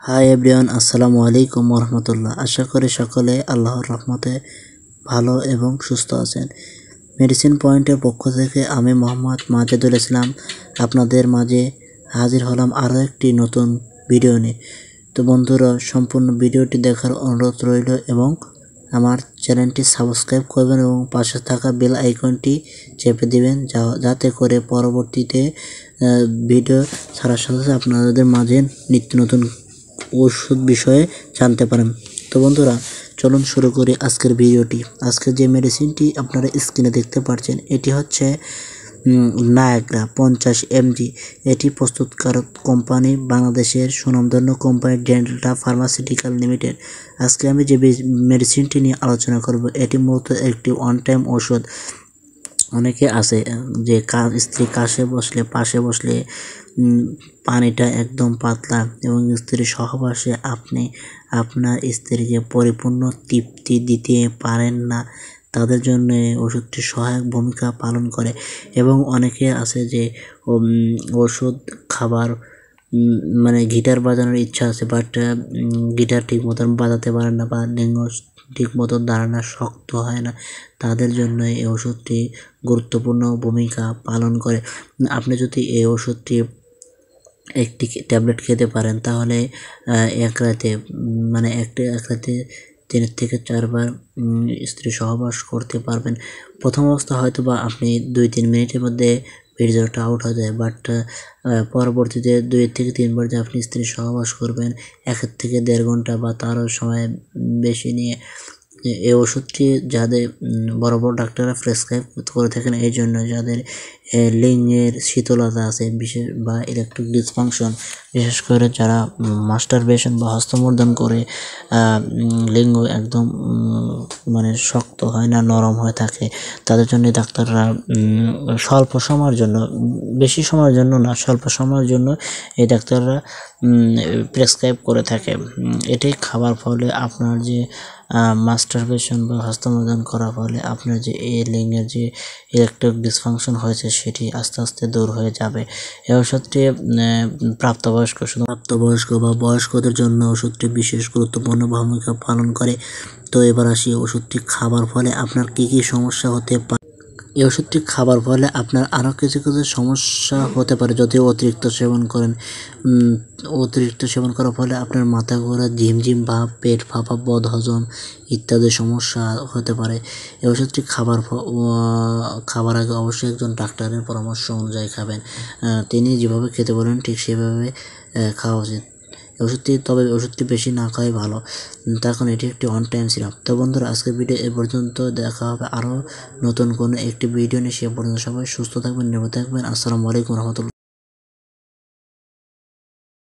Hi everyone, আসসালামু আলাইকুম রহমতুল্লাহ। আশা করি সকলে আল্লাহর রহমতে ভালো এবং সুস্থ আছেন। মেডিসিন পয়েন্টের পক্ষ থেকে আমি মোহাম্মদ মাজেদুল ইসলাম আপনাদের মাঝে হাজির হলাম আরও একটি নতুন ভিডিও নিয়ে। তো বন্ধুরা, সম্পূর্ণ ভিডিওটি দেখার অনুরোধ রইল এবং আমার চ্যানেলটি সাবস্ক্রাইব করবেন এবং পাশে থাকা বেল আইকনটি চেপে দিবেন, যাতে করে পরবর্তীতে ভিডিও ছাড়ার সাথে সাথে আপনাদের মাঝে নিত্য নতুন ওষুধ বিষয়ে জানতে পারেন। তো বন্ধুরা, চলুন শুরু করি আজকের ভিডিওটি। আজকের যে মেডিসিনটি আপনারা স্ক্রিনে দেখতে পাচ্ছেন, এটি হচ্ছে নায়াগ্রা 50 mg। এটি প্রস্তুতকারক কোম্পানি বাংলাদেশের সুনামধন্য কোম্পানি ডেল্টা ফার্মাসিউটিক্যাল লিমিটেড। আজকে আমি যে মেডিসিনটি নিয়ে আলোচনা করব, এটি মূলত একটি ওয়ান টাইম ওষুধ। অনেকে আছে যে স্ত্রী পাশে বসলে পানিটা একদম পাতলা এবং স্ত্রীর সহবাসে আপনি আপনার স্ত্রীকে পরিপূর্ণ তৃপ্তি দিতে পারেন না, তাদের জন্য ওষুধটি সহায়ক ভূমিকা পালন করে। এবং অনেকে আছে যে ওষুধ খাবার মানে গিটার বাজানোর ইচ্ছা আছে, বাট গিটার ঠিক মতন বাজাতে পারেন না বা লিঙ্গ ঠিক মতন দাঁড়ানো শক্ত হয় না, তাদের জন্য এই ওষুধটি গুরুত্বপূর্ণ ভূমিকা পালন করে। আপনি যদি এই ওষুধটি একটি ট্যাবলেট খেতে পারেন, তাহলে এক রাতে এক রাতে 3 থেকে 4 বার স্ত্রী সহবাস করতে পারবেন। প্রথম অবস্থা হয়তো বা আপনি 2-3 মিনিটের মধ্যে বীর্যটা আউট হয়ে যায়, বাট পরবর্তীতে 2 থেকে 3 বার যে আপনি স্ত্রী সহবাস করবেন 1 থেকে 1.5 ঘন্টা বা তারও সময় বেশি নিয়ে, এই ওষুধটি যাদের বড় বড় ডাক্তাররা প্রেসক্রাইব করে থাকেন, এই জন্য যাদের লিঙ্গের শীতলতা আছে বিশেষ বা ইলেকট্রিক ডিসফাংশন, বিশেষ করে যারা মাস্টারবেশন বা হস্তমর্দন করে লিঙ্গ একদম শক্ত হয় না, নরম হয়ে থাকে, তাদের জন্য ডাক্তাররা স্বল্প সময়ের জন্য, বেশি সময়ের জন্য না, স্বল্প সময়ের জন্য এই ডাক্তাররা প্রেসক্রাইব করে থাকে। এটি খাবার ফলে আপনার যে মাস্টারবেশন বা হস্তমর্দন করার ফলে আপনার যে এই লিঙ্গের যে ইলেকট্রিক ডিসফাংশন হয়েছে সেটি আস্তে আস্তে দূর হয়ে যাবে। এই ওষুধটি প্রাপ্তবয়স্ক বা বয়স্কদের জন্য ওষুধটি বিশেষ গুরুত্বপূর্ণ ভূমিকা পালন করে। তো এবার আসি, ওষুধটি খাবার ফলে আপনার কী কী সমস্যা হতে পারে। এই ওষুধটি খাবার ফলে আপনার আরও কিছু সমস্যা হতে পারে যদি অতিরিক্ত সেবন করেন। অতিরিক্ত সেবন করার ফলে আপনার মাথা ঘোরা, ঝিমঝিম ভাব, পেট ফাঁপা, বদহজম ইত্যাদি সমস্যা হতে পারে। এই ওষুধটি খাবার আগে অবশ্যই একজন ডাক্তারের পরামর্শ অনুযায়ী খাবেন। তিনি যেভাবে খেতে বলেন ঠিক সেভাবে খাওয়া উচিত। ওষুধটি বেশি না খাওয়াই ভালো, তার কারণ এটি একটি ওয়ান টাইম সিরাপ। তো বন্ধুরা, আজকের ভিডিও এ পর্যন্ত। দেখা হবে আরও নতুন কোনো একটি ভিডিও নিয়ে। সে পর্যন্ত সবাই সুস্থ থাকবেন, নিরাপদ থাকবেন। আসসালামু আলাইকুম রহমতুল্লাহ।